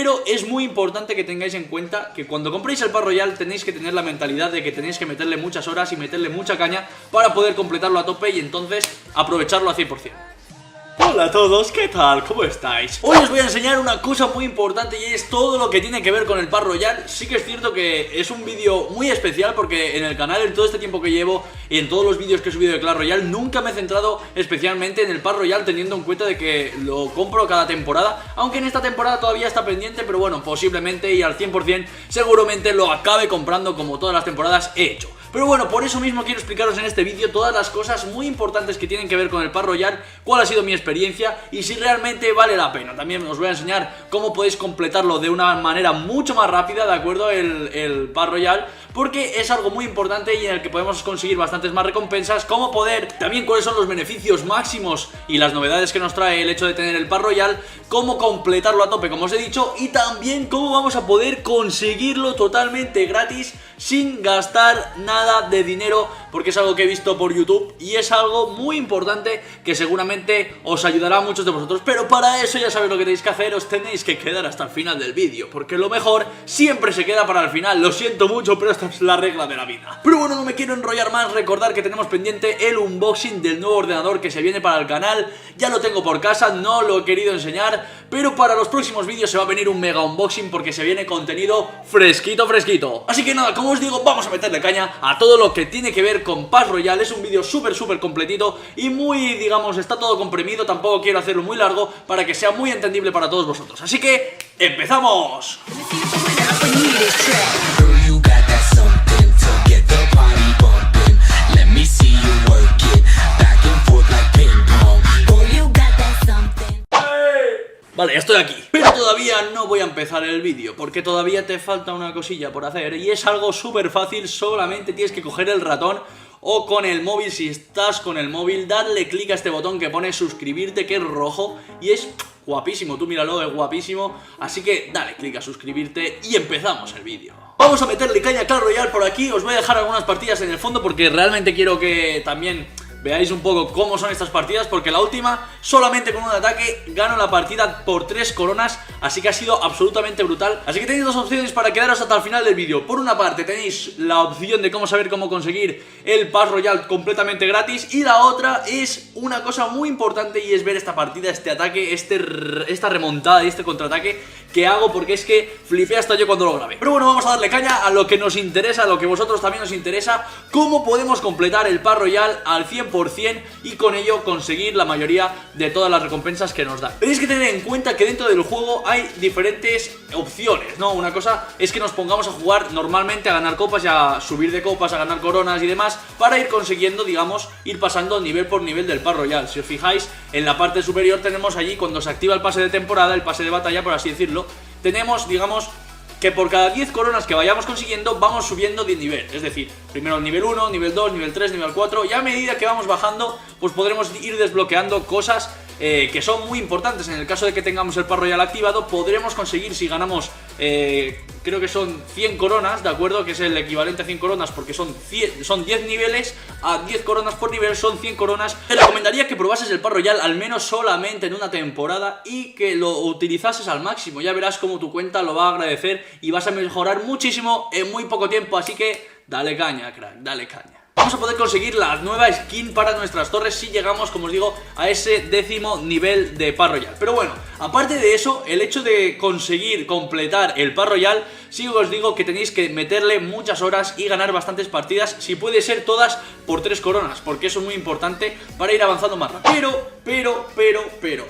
Pero es muy importante que tengáis en cuenta que cuando compréis el Pass Royale tenéis que tener la mentalidad de que tenéis que meterle muchas horas y meterle mucha caña para poder completarlo a tope y entonces aprovecharlo al 100%. Hola a todos, ¿qué tal? ¿Cómo estáis? Hoy os voy a enseñar una cosa muy importante y es todo lo que tiene que ver con el Pass Royale. Sí que es cierto que es un vídeo muy especial porque en el canal, en todo este tiempo que llevo y en todos los vídeos que he subido de Clash Royale, nunca me he centrado especialmente en el Pass Royale, teniendo en cuenta de que lo compro cada temporada, aunque en esta temporada todavía está pendiente, pero bueno, posiblemente y al 100% seguramente lo acabe comprando como todas las temporadas he hecho. Pero bueno, por eso mismo quiero explicaros en este vídeo todas las cosas muy importantes que tienen que ver con el Pass Royale, cuál ha sido mi experiencia y si realmente vale la pena. También os voy a enseñar cómo podéis completarlo de una manera mucho más rápida, ¿de acuerdo? El Pass Royale, porque es algo muy importante y en el que podemos conseguir bastantes más recompensas, cómo poder, también cuáles son los beneficios máximos y las novedades que nos trae el hecho de tener el Pass Royale, cómo completarlo a tope, como os he dicho, y también cómo vamos a poder conseguirlo totalmente gratis sin gastar nada de dinero, porque es algo que he visto por YouTube y es algo muy importante que seguramente os ayudará a muchos de vosotros. Pero para eso ya sabéis lo que tenéis que hacer, os tenéis que quedar hasta el final del vídeo, porque lo mejor siempre se queda para el final. Lo siento mucho, pero esta es la regla de la vida. Pero bueno, no me quiero enrollar más, recordar que tenemos pendiente el unboxing del nuevo ordenador que se viene para el canal. Ya lo tengo por casa, no lo he querido enseñar, pero para los próximos vídeos se va a venir un mega unboxing porque se viene contenido fresquito. Así que nada, como os digo, vamos a meterle caña a todo lo que tiene que ver con Pass Royale. Es un vídeo súper completito y muy, digamos, está todo comprimido. Tampoco quiero hacerlo muy largo para que sea muy entendible para todos vosotros. Así que, ¡empezamos! Vale, ya estoy aquí, pero todavía no voy a empezar el vídeo porque todavía te falta una cosilla por hacer y es algo súper fácil. Solamente tienes que coger el ratón o con el móvil, si estás con el móvil, darle clic a este botón que pone suscribirte, que es rojo y es guapísimo. Tú míralo, es guapísimo, así que dale clic a suscribirte y empezamos el vídeo. Vamos a meterle caña a Clash Royale por aquí. Os voy a dejar algunas partidas en el fondo porque realmente quiero que también veáis un poco cómo son estas partidas, porque la última, solamente con un ataque, gano la partida por 3 coronas, así que ha sido absolutamente brutal. Así que tenéis dos opciones para quedaros hasta el final del vídeo. Por una parte tenéis la opción de cómo saber cómo conseguir el Pass Royale completamente gratis, y la otra es una cosa muy importante y es ver esta partida, este ataque, esta remontada y este contraataque que hago, porque es que flipé hasta yo cuando lo grabé. Pero bueno, vamos a darle caña a lo que nos interesa, a lo que vosotros también os interesa, cómo podemos completar el Pass Royale al 100% y con ello conseguir la mayoría de todas las recompensas que nos dan. Tenéis que tener en cuenta que dentro del juego hay diferentes opciones, ¿no? Una cosa es que nos pongamos a jugar normalmente, a ganar copas y a subir de copas, a ganar coronas y demás, para ir consiguiendo, digamos, ir pasando nivel por nivel del Pass Royale. Si os fijáis, en la parte superior tenemos allí, cuando se activa el pase de temporada, el pase de batalla, por así decirlo, tenemos, digamos, que por cada 10 coronas que vayamos consiguiendo vamos subiendo de nivel. Es decir, primero nivel 1, nivel 2, nivel 3, nivel 4, y a medida que vamos bajando pues podremos ir desbloqueando cosas que son muy importantes. En el caso de que tengamos el Pass Royale activado, podremos conseguir, si ganamos creo que son 100 coronas, ¿de acuerdo? Que es el equivalente a 100 coronas porque son 10 niveles, a 10 coronas por nivel son 100 coronas. Te recomendaría que probases el Pass Royale al menos solamente en una temporada y que lo utilizases al máximo. Ya verás cómo tu cuenta lo va a agradecer y vas a mejorar muchísimo en muy poco tiempo. Así que dale caña, crack, dale caña. Vamos a poder conseguir la nueva skin para nuestras torres si llegamos, como os digo, a ese 10º nivel de Pass Royale. Pero bueno, aparte de eso, el hecho de conseguir completar el Pass Royale, sí os digo que tenéis que meterle muchas horas y ganar bastantes partidas, si puede ser todas por 3 coronas, porque eso es muy importante para ir avanzando más rápido. Pero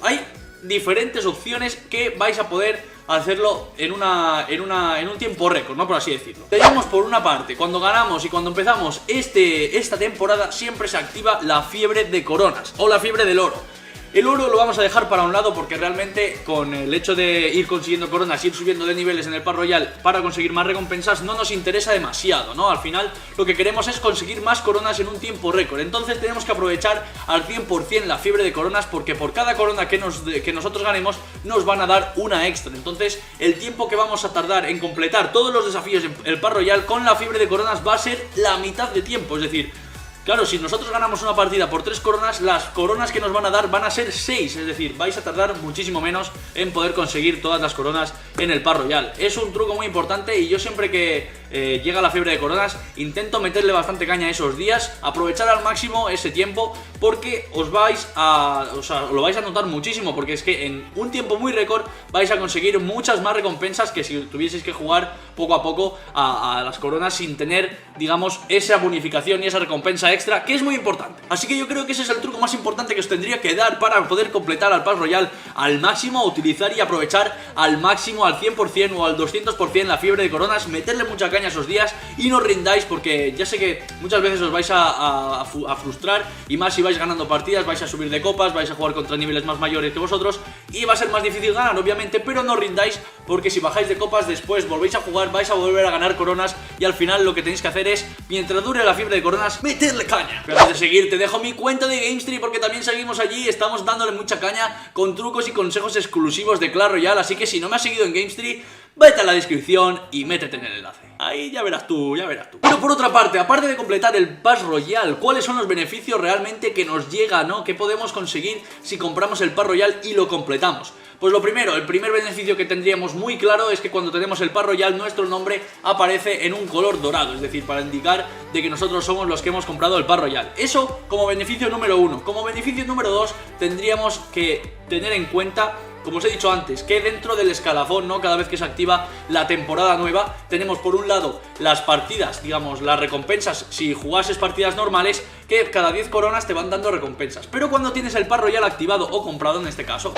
hay diferentes opciones que vais a poder hacerlo en un tiempo récord, ¿no? Por así decirlo. Tenemos por una parte, cuando ganamos y cuando empezamos esta temporada, siempre se activa la fiebre de coronas o la fiebre del oro. El oro lo vamos a dejar para un lado porque realmente con el hecho de ir consiguiendo coronas, ir subiendo de niveles en el Pass Royale para conseguir más recompensas no nos interesa demasiado, ¿no? Al final lo que queremos es conseguir más coronas en un tiempo récord. Entonces tenemos que aprovechar al 100% la fiebre de coronas, porque por cada corona que nosotros ganemos nos van a dar una extra. Entonces el tiempo que vamos a tardar en completar todos los desafíos en el Pass Royale con la fiebre de coronas va a ser la mitad de tiempo. Es decir, Claro, si nosotros ganamos una partida por 3 coronas, las coronas que nos van a dar van a ser 6, es decir, vais a tardar muchísimo menos en poder conseguir todas las coronas en el Pass Royal. Es un truco muy importante y yo siempre que llega la fiebre de coronas intento meterle bastante caña esos días, aprovechar al máximo ese tiempo, porque lo vais a notar muchísimo, porque es que en un tiempo muy récord vais a conseguir muchas más recompensas que si tuvieseis que jugar poco a poco a las coronas sin tener, digamos, esa bonificación y esa recompensa extra, que es muy importante. Así que yo creo que ese es el truco más importante que os tendría que dar para poder completar al Pass Royal al máximo, utilizar y aprovechar al máximo, al 100% o al 200% la fiebre de coronas, meterle mucha caña esos días y no rindáis, porque ya sé que muchas veces os vais a frustrar, y más si vais ganando partidas, vais a subir de copas, vais a jugar contra niveles más mayores que vosotros y va a ser más difícil ganar, obviamente, pero no rindáis, porque si bajáis de copas después volvéis a jugar, vais a volver a ganar coronas y al final lo que tenéis que hacer es, mientras dure la fiebre de coronas, meterle caña. Pero antes de seguir te dejo mi cuenta de GameStreet, porque también seguimos allí, estamos dándole mucha caña con trucos y consejos exclusivos de Clash Royale, así que si no me has seguido en GameStreet, vete a la descripción y métete en el enlace. Ahí ya verás tú, ya verás tú. Pero por otra parte, aparte de completar el Pass Royal, ¿cuáles son los beneficios realmente que nos llega, ¿no? ¿Qué podemos conseguir si compramos el Pass Royal y lo completamos? Pues lo primero, el primer beneficio que tendríamos muy claro es que cuando tenemos el Pass Royal nuestro nombre aparece en un color dorado, es decir, para indicar de que nosotros somos los que hemos comprado el Pass Royal. Eso como beneficio número 1. Como beneficio número 2 tendríamos que tener en cuenta, como os he dicho antes, que dentro del escalafón, ¿no? Cada vez que se activa la temporada nueva, tenemos por un lado las partidas, digamos, las recompensas si jugases partidas normales, que cada 10 coronas te van dando recompensas. Pero cuando tienes el Pass Royal activado o comprado en este caso,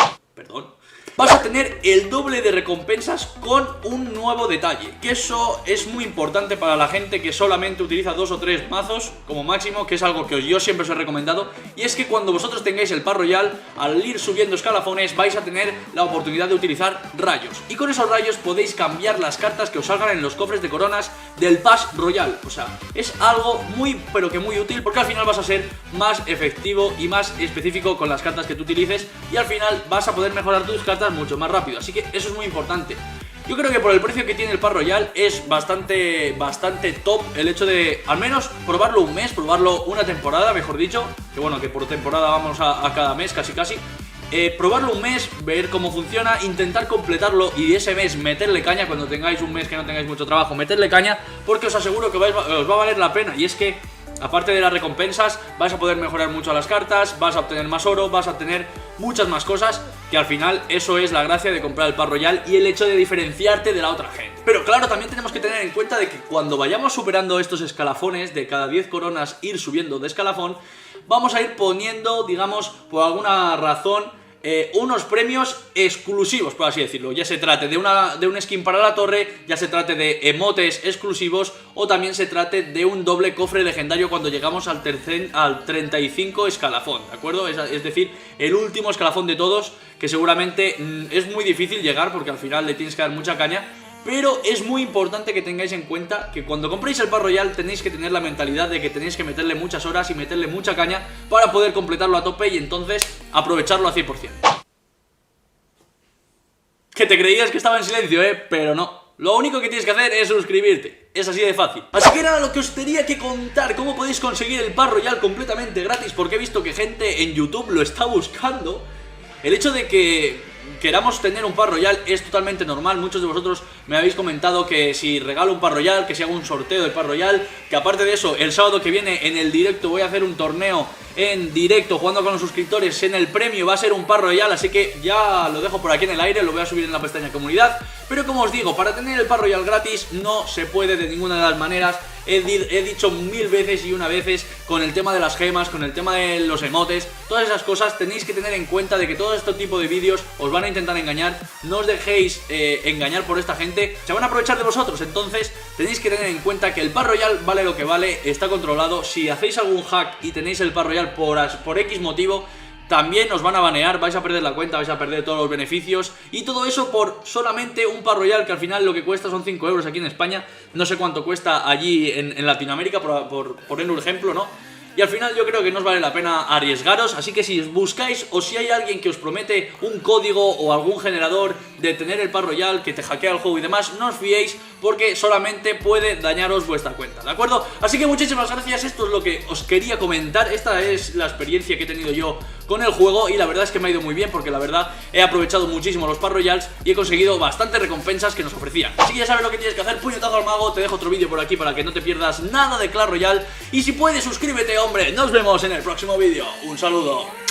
vas a tener el doble de recompensas con un nuevo detalle, que eso es muy importante para la gente que solamente utiliza 2 o 3 mazos como máximo, que es algo que yo siempre os he recomendado, y es que cuando vosotros tengáis el Pass Royal, al ir subiendo escalafones vais a tener la oportunidad de utilizar rayos, y con esos rayos podéis cambiar las cartas que os salgan en los cofres de coronas del Pass Royal. O sea, es algo muy pero que muy útil, porque al final vas a ser más efectivo y más específico con las cartas que tú utilices, y al final vas a poder mejorar tus cartas mucho más rápido, así que eso es muy importante. Yo creo que por el precio que tiene el Pass Royal es bastante top el hecho de al menos probarlo un mes, probarlo una temporada, mejor dicho, que bueno, que por temporada vamos a cada mes casi. Probarlo un mes, ver cómo funciona, intentar completarlo y ese mes meterle caña. Cuando tengáis un mes que no tengáis mucho trabajo, meterle caña, porque os aseguro que os va a valer la pena. Y es que aparte de las recompensas, vais a poder mejorar mucho las cartas, vas a obtener más oro, vas a obtener muchas más cosas, que al final eso es la gracia de comprar el Pass Royal y el hecho de diferenciarte de la otra gente. Pero claro, también tenemos que tener en cuenta de que cuando vayamos superando estos escalafones, de cada 10 coronas ir subiendo de escalafón, vamos a ir poniendo, digamos, por alguna razón, unos premios exclusivos, por así decirlo. Ya se trate de un skin para la torre, ya se trate de emotes exclusivos, o también se trate de un doble cofre legendario cuando llegamos al 35 escalafón, ¿de acuerdo? Es decir, el último escalafón de todos, que seguramente es muy difícil llegar porque al final le tienes que dar mucha caña. Pero es muy importante que tengáis en cuenta que cuando compréis el Pass Royal tenéis que tener la mentalidad de que tenéis que meterle muchas horas y meterle mucha caña para poder completarlo a tope y entonces aprovecharlo al 100%. Que te creías que estaba en silencio, pero no. Lo único que tienes que hacer es suscribirte. Es así de fácil. Así que era lo que os tenía que contar. Cómo podéis conseguir el Pass Royal completamente gratis, porque he visto que gente en YouTube lo está buscando. El hecho de que queramos tener un Pass Royal es totalmente normal. Muchos de vosotros me habéis comentado que si regalo un Pass Royal, que si hago un sorteo del Pass Royal, que aparte de eso, el sábado que viene en el directo voy a hacer un torneo en directo jugando con los suscriptores. En el premio va a ser un Pass Royal, así que ya lo dejo por aquí en el aire, lo voy a subir en la pestaña comunidad. Pero como os digo, para tener el Pass Royal gratis no se puede de ninguna de las maneras. He dicho 1000 veces y una veces con el tema de las gemas, con el tema de los emotes, todas esas cosas tenéis que tener en cuenta de que todo este tipo de vídeos os van a intentar engañar. No os dejéis engañar por esta gente, se van a aprovechar de vosotros. Entonces tenéis que tener en cuenta que el Pass Royal vale lo que vale, está controlado. Si hacéis algún hack y tenéis el Pass Royal por X motivo, también os van a banear, vais a perder la cuenta, vais a perder todos los beneficios. Y todo eso por solamente un Pass Royal, que al final lo que cuesta son 5 euros aquí en España. No sé cuánto cuesta allí en Latinoamérica, por poner un ejemplo, ¿no? y al final yo creo que no os vale la pena arriesgaros, así que si buscáis o si hay alguien que os promete un código o algún generador de tener el Path Royale que te hackea el juego y demás, no os fiéis porque solamente puede dañaros vuestra cuenta, ¿de acuerdo? Así que muchísimas gracias, esto es lo que os quería comentar, esta es la experiencia que he tenido yo con el juego y la verdad es que me ha ido muy bien porque la verdad he aprovechado muchísimo los Path Royales y he conseguido bastantes recompensas que nos ofrecían. Así que ya sabes lo que tienes que hacer, puñetazo al mago, te dejo otro vídeo por aquí para que no te pierdas nada de Clash Royale y si puedes suscríbete, hombre, nos vemos en el próximo vídeo, un saludo.